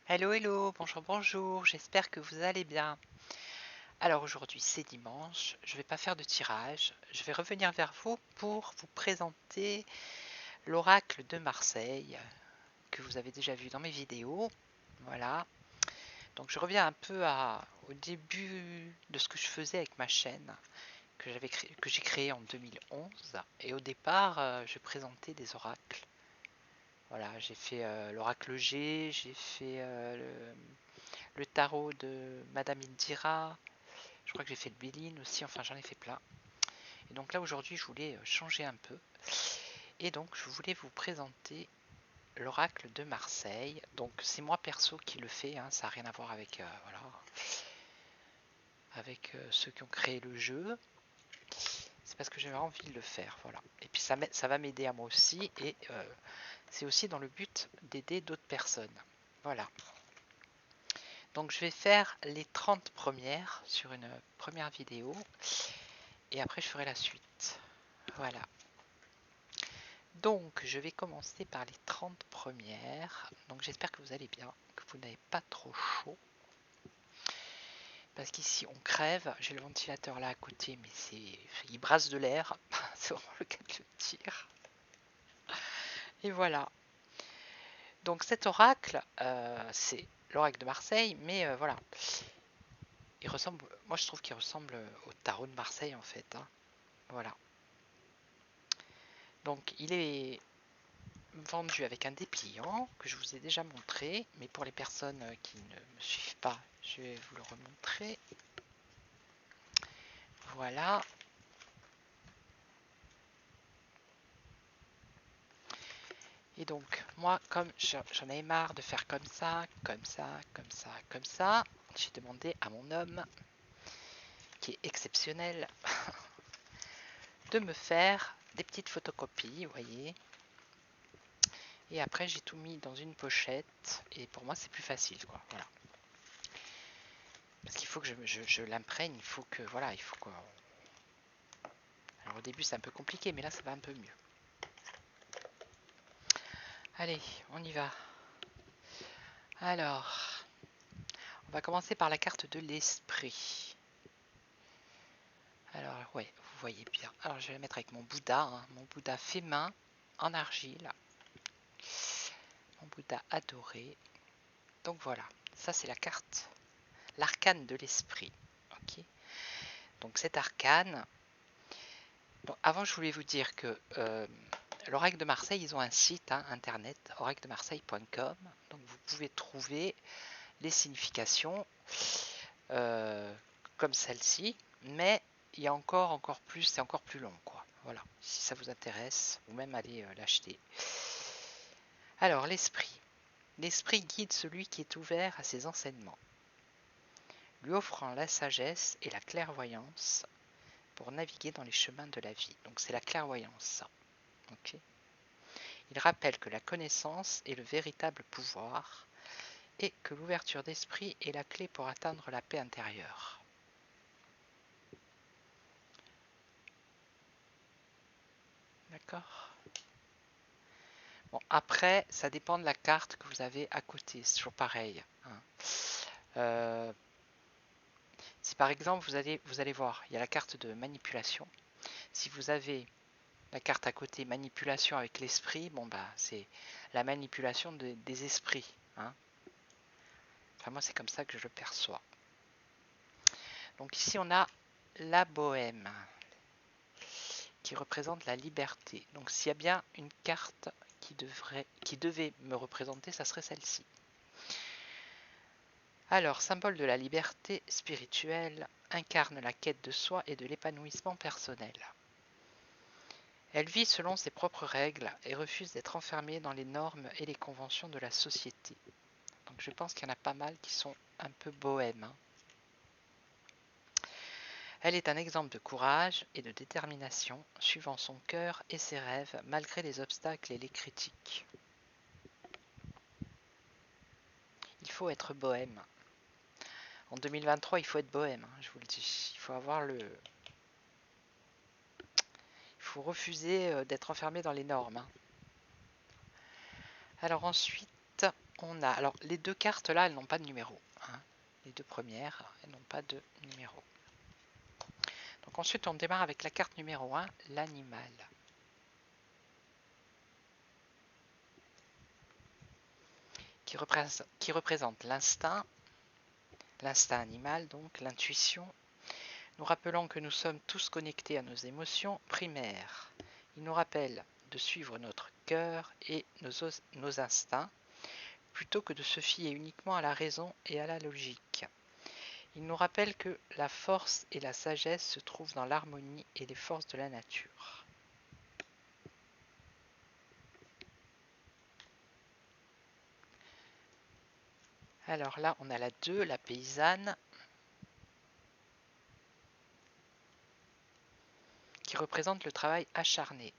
Hello, hello, bonjour, bonjour, j'espère que vous allez bien. Alors aujourd'hui c'est dimanche, je ne vais pas faire de tirage, je vais revenir vers vous pour vous présenter l'oracle de Marseille que vous avez déjà vu dans mes vidéos. Voilà, donc je reviens un peu au début de ce que je faisais avec ma chaîne que j'ai créée en 2011 et au départ je présentais des oracles. Voilà, j'ai fait l'oracle G, j'ai fait le tarot de Madame Indira. Je crois que j'ai fait le Béline aussi, enfin j'en ai fait plein. Et donc là aujourd'hui je voulais changer un peu. Et donc je voulais vous présenter l'oracle de Marseille. Donc c'est moi perso qui le fais, hein, ça n'a rien à voir avec, voilà, avec ceux qui ont créé le jeu. C'est parce que j'avais envie de le faire, voilà. Et puis ça va m'aider à moi aussi, et c'est aussi dans le but d'aider d'autres personnes. Voilà. Donc je vais faire les 30 premières sur une première vidéo, et après je ferai la suite. Voilà. Donc, je vais commencer par les 30 premières. Donc, j'espère que vous allez bien, que vous n'avez pas trop chaud. Parce qu'ici, on crève. J'ai le ventilateur là à côté, mais il brasse de l'air. C'est vraiment le cas de le dire. Et voilà. Donc, cet oracle, c'est l'oracle de Marseille, mais voilà. Il ressemble, moi, je trouve qu'il ressemble au tarot de Marseille, en fait. Hein. Voilà. Donc, il est vendu avec un dépliant que je vous ai déjà montré, mais pour les personnes qui ne me suivent pas, je vais vous le remontrer. Voilà. Et donc moi, comme j'en avais marre de faire comme ça, comme ça, comme ça, comme ça, j'ai demandé à mon homme, qui est exceptionnel, de me faire des petites photocopies, vous voyez. Et après j'ai tout mis dans une pochette, et pour moi c'est plus facile, quoi. Voilà. Parce qu'il faut que je l'imprègne, il faut que, voilà, il faut que... Alors au début c'est un peu compliqué, mais là ça va un peu mieux. Allez, on y va. Alors, on va commencer par la carte de l'esprit. Alors, ouais, vous voyez bien. Alors, je vais la mettre avec mon Bouddha, hein, mon Bouddha fait main en argile. Mon Bouddha adoré. Donc voilà, ça c'est la carte, l'arcane de l'esprit. Ok. Donc cet arcane. Donc, avant, je voulais vous dire que l'Oracle de Marseille, ils ont un site, hein, internet, oracledemarseille.com. Donc vous pouvez trouver les significations euh, comme celle-ci, mais il y a encore plus, c'est encore plus long, quoi. Voilà, si ça vous intéresse, ou même aller l'acheter. Alors, l'esprit. L'esprit guide celui qui est ouvert à ses enseignements, lui offrant la sagesse et la clairvoyance pour naviguer dans les chemins de la vie. Donc c'est la clairvoyance, ça. Okay. Il rappelle que la connaissance est le véritable pouvoir et que l'ouverture d'esprit est la clé pour atteindre la paix intérieure. D'accord. Bon, après, ça dépend de la carte que vous avez à côté, c'est toujours pareil. Hein. Si par exemple, vous allez voir, il y a la carte de manipulation. Si vous avez la carte à côté, manipulation avec l'esprit, bon bah c'est la manipulation des esprits. Hein. Enfin, moi, c'est comme ça que je le perçois. Donc ici, on a la bohème, qui représente la liberté. Donc s'il y a bien une carte qui devait me représenter, ça serait celle-ci. Alors, symbole de la liberté spirituelle, incarne la quête de soi et de l'épanouissement personnel. Elle vit selon ses propres règles et refuse d'être enfermée dans les normes et les conventions de la société. Donc je pense qu'il y en a pas mal qui sont un peu bohèmes. Hein. Elle est un exemple de courage et de détermination, suivant son cœur et ses rêves malgré les obstacles et les critiques. Il faut être bohème. En 2023, il faut être bohème, hein, je vous le dis. Il faut avoir le... Il faut refuser d'être enfermé dans les normes. Hein. Alors ensuite, on a... Alors, les deux cartes là, elles n'ont pas de numéro. Hein. Les deux premières, elles n'ont pas de numéro. Donc ensuite, on démarre avec la carte numéro 1, l'animal. Qui représente l'instinct animal, donc l'intuition. Nous rappelons que nous sommes tous connectés à nos émotions primaires. Il nous rappelle de suivre notre cœur et nos instincts, plutôt que de se fier uniquement à la raison et à la logique. Il nous rappelle que la force et la sagesse se trouvent dans l'harmonie et les forces de la nature. Alors là, on a la 2, la paysanne, qui représente le travail acharné.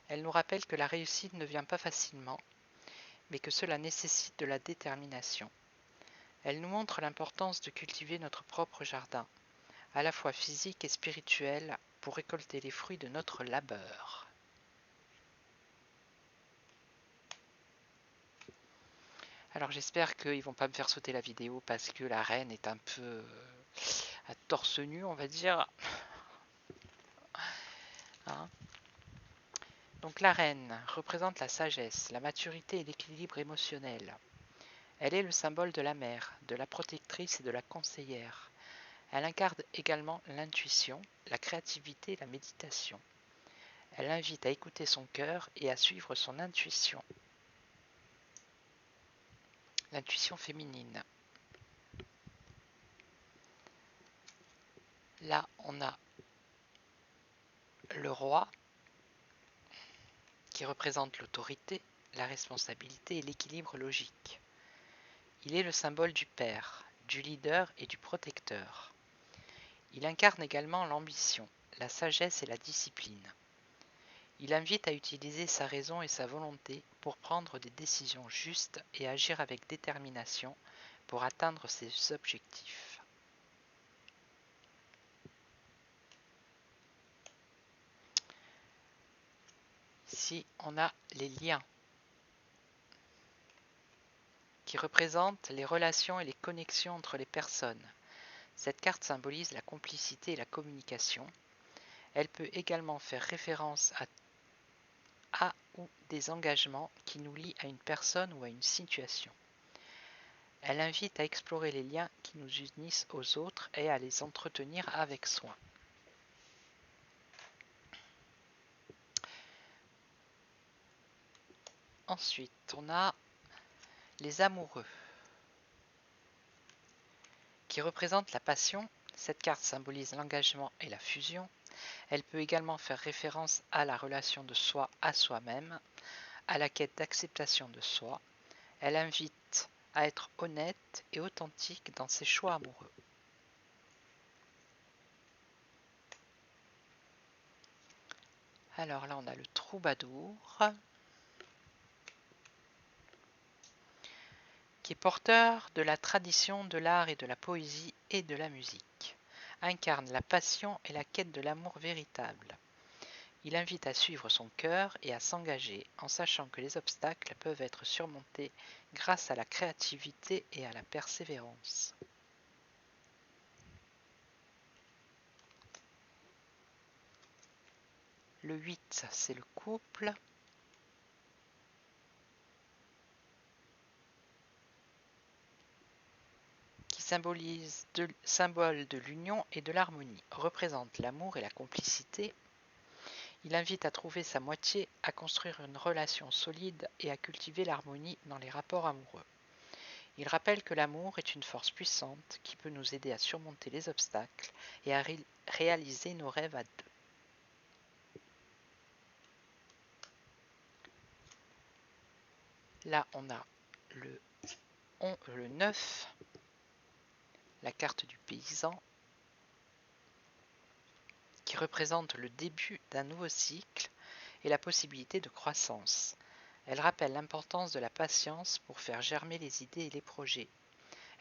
Elle nous rappelle que la réussite ne vient pas facilement, mais que cela nécessite de la détermination. Elle nous montre l'importance de cultiver notre propre jardin, à la fois physique et spirituel, pour récolter les fruits de notre labeur. Alors j'espère qu'ils ne vont pas me faire sauter la vidéo parce que la reine est un peu à torse nu, on va dire. Hein. Donc la reine représente la sagesse, la maturité et l'équilibre émotionnel. Elle est le symbole de la mère, de la protectrice et de la conseillère. Elle incarne également l'intuition, la créativité et la méditation. Elle invite à écouter son cœur et à suivre son intuition. L'intuition féminine. Là, on a le roi qui représente l'autorité, la responsabilité et l'équilibre logique. Il est le symbole du père, du leader et du protecteur. Il incarne également l'ambition, la sagesse et la discipline. Il invite à utiliser sa raison et sa volonté pour prendre des décisions justes et agir avec détermination pour atteindre ses objectifs. Ici, on a les liens qui représentent les relations et les connexions entre les personnes. Cette carte symbolise la complicité et la communication. Elle peut également faire référence à ou des engagements qui nous lient à une personne ou à une situation. Elle invite à explorer les liens qui nous unissent aux autres et à les entretenir avec soin. Ensuite, on a les amoureux qui représentent la passion. Cette carte symbolise l'engagement et la fusion. Elle peut également faire référence à la relation de soi à soi-même, à la quête d'acceptation de soi. Elle invite à être honnête et authentique dans ses choix amoureux. Alors là, on a le troubadour qui est porteur de la tradition de l'art et de la poésie et de la musique. Incarne la passion et la quête de l'amour véritable. Il invite à suivre son cœur et à s'engager en sachant que les obstacles peuvent être surmontés grâce à la créativité et à la persévérance. Le 8, c'est le couple. Qui symbolise symbole de l'union et de l'harmonie, représente l'amour et la complicité. Il invite à trouver sa moitié, à construire une relation solide et à cultiver l'harmonie dans les rapports amoureux. Il rappelle que l'amour est une force puissante qui peut nous aider à surmonter les obstacles et à réaliser nos rêves à deux. Là, on a le 9, la carte du paysan, qui représente le début d'un nouveau cycle et la possibilité de croissance. Elle rappelle l'importance de la patience pour faire germer les idées et les projets.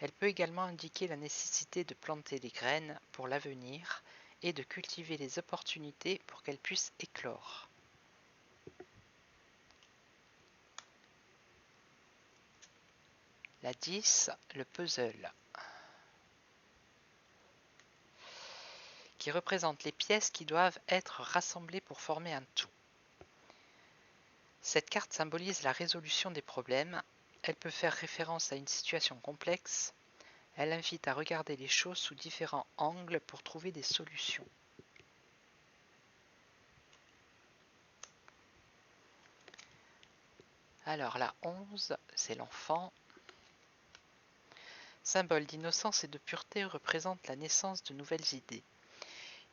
Elle peut également indiquer la nécessité de planter des graines pour l'avenir et de cultiver les opportunités pour qu'elles puissent éclore. La 10, le puzzle, qui représente les pièces qui doivent être rassemblées pour former un tout. Cette carte symbolise la résolution des problèmes. Elle peut faire référence à une situation complexe. Elle invite à regarder les choses sous différents angles pour trouver des solutions. Alors la 11, c'est l'enfant. Symbole d'innocence et de pureté, représente la naissance de nouvelles idées.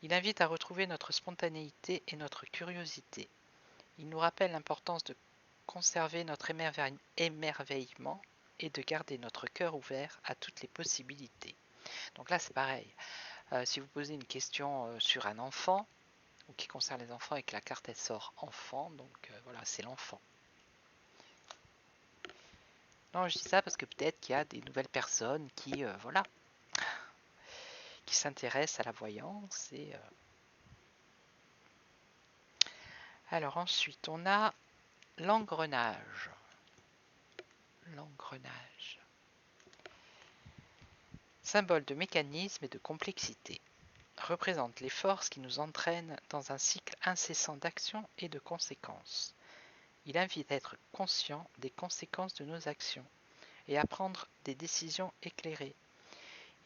Il invite à retrouver notre spontanéité et notre curiosité. Il nous rappelle l'importance de conserver notre émerveillement et de garder notre cœur ouvert à toutes les possibilités. Donc là c'est pareil, si vous posez une question sur un enfant, ou qui concerne les enfants et que la carte elle sort enfant, donc voilà, c'est l'enfant. Non, je dis ça parce que peut-être qu'il y a des nouvelles personnes qui, voilà, qui s'intéressent à la voyance. Alors ensuite, on a l'engrenage. L'engrenage. Symbole de mécanisme et de complexité. Représente les forces qui nous entraînent dans un cycle incessant d'action et de conséquences. Il invite à être conscient des conséquences de nos actions et à prendre des décisions éclairées.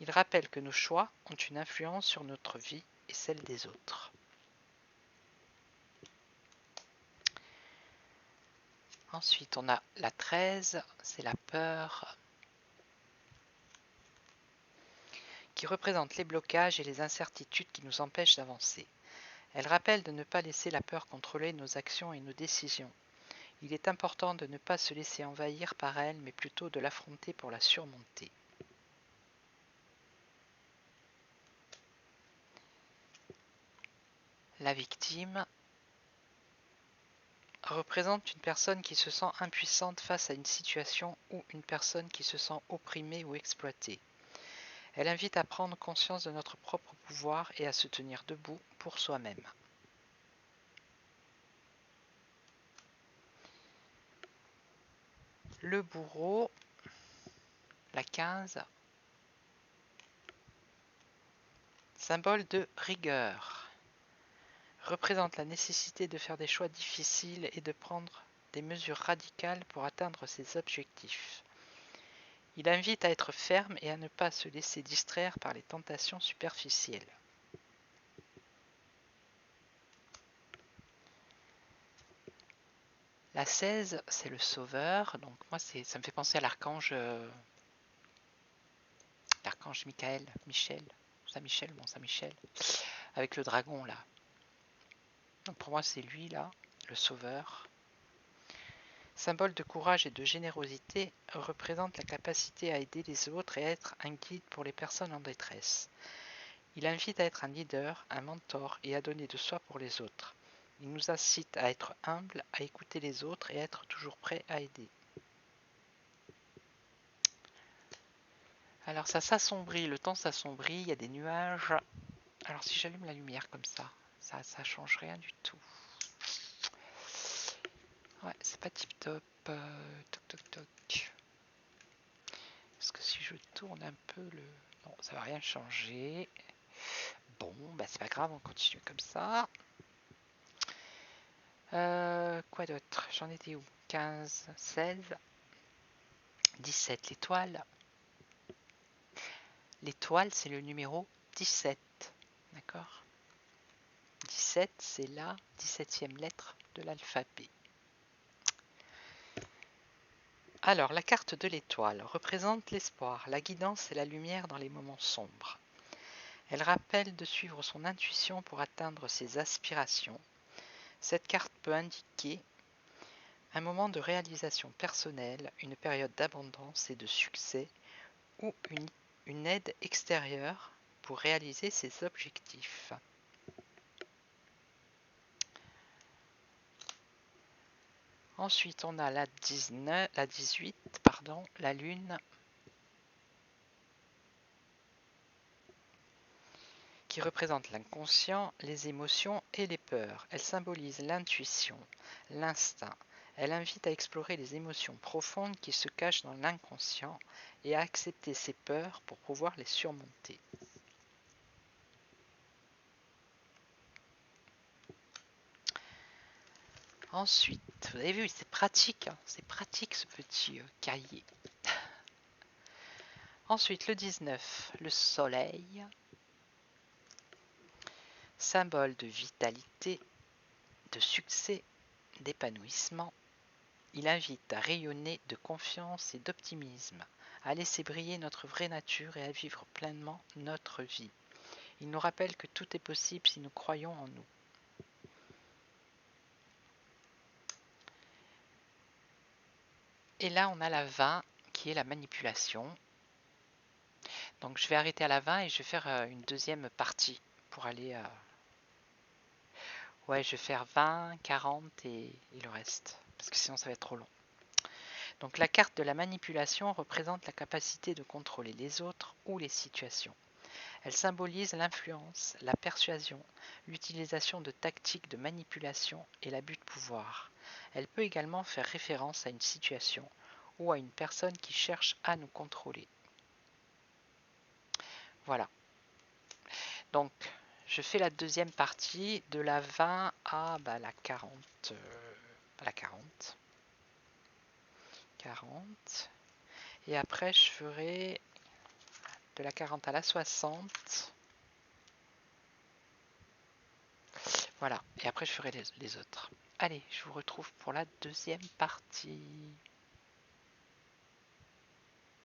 Il rappelle que nos choix ont une influence sur notre vie et celle des autres. Ensuite, on a la 13, c'est la peur, qui représente les blocages et les incertitudes qui nous empêchent d'avancer. Elle rappelle de ne pas laisser la peur contrôler nos actions et nos décisions. Il est important de ne pas se laisser envahir par elle, mais plutôt de l'affronter pour la surmonter. La victime représente une personne qui se sent impuissante face à une situation ou une personne qui se sent opprimée ou exploitée. Elle invite à prendre conscience de notre propre pouvoir et à se tenir debout pour soi-même. Le bourreau, la 15, symbole de rigueur, représente la nécessité de faire des choix difficiles et de prendre des mesures radicales pour atteindre ses objectifs. Il invite à être ferme et à ne pas se laisser distraire par les tentations superficielles. La 16, c'est le sauveur. Donc moi, ça me fait penser à l'archange Michel, Saint-Michel, bon Saint-Michel, avec le dragon là. Donc pour moi, c'est lui là, le sauveur. Symbole de courage et de générosité, représente la capacité à aider les autres et à être un guide pour les personnes en détresse. Il invite à être un leader, un mentor et à donner de soi pour les autres. Il nous incite à être humble, à écouter les autres et à être toujours prêt à aider. Alors ça s'assombrit, le temps s'assombrit, il y a des nuages. Alors si j'allume la lumière comme ça change rien du tout. Ouais, c'est pas tip top. Toc toc toc. Parce que si je tourne un peu le... Non, ça va rien changer. Bon, bah c'est pas grave, on continue comme ça. Quoi d'autre? J'en étais où? 15, 16, 17, l'étoile. L'étoile, c'est le numéro 17. D'accord? 17, c'est la 17e lettre de l'alphabet. Alors, la carte de l'étoile représente l'espoir, la guidance et la lumière dans les moments sombres. Elle rappelle de suivre son intuition pour atteindre ses aspirations. Cette carte peut indiquer un moment de réalisation personnelle, une période d'abondance et de succès ou une aide extérieure pour réaliser ses objectifs. Ensuite, on a la 18, la lune, qui représente l'inconscient, les émotions et les peurs. Elle symbolise l'intuition, l'instinct. Elle invite à explorer les émotions profondes qui se cachent dans l'inconscient et à accepter ses peurs pour pouvoir les surmonter. Ensuite, vous avez vu, c'est pratique, hein, c'est pratique ce petit cahier. Ensuite, le 19, le soleil, symbole de vitalité, de succès, d'épanouissement. Il invite à rayonner de confiance et d'optimisme, à laisser briller notre vraie nature et à vivre pleinement notre vie. Il nous rappelle que tout est possible si nous croyons en nous. Et là, on a la 20 qui est la manipulation. Donc je vais arrêter à la 20 et je vais faire une deuxième partie pour aller... Ouais, je vais faire 20, 40 et le reste, parce que sinon ça va être trop long. Donc la carte de la manipulation représente la capacité de contrôler les autres ou les situations. Elle symbolise l'influence, la persuasion, l'utilisation de tactiques de manipulation et l'abus de pouvoir. Elle peut également faire référence à une situation ou à une personne qui cherche à nous contrôler. Voilà. Donc, je fais la deuxième partie de la 20 à la 40. La 40. 40. Et après, je ferai de la 40 à la 60. Voilà. Et après, je ferai les autres. Allez, je vous retrouve pour la deuxième partie.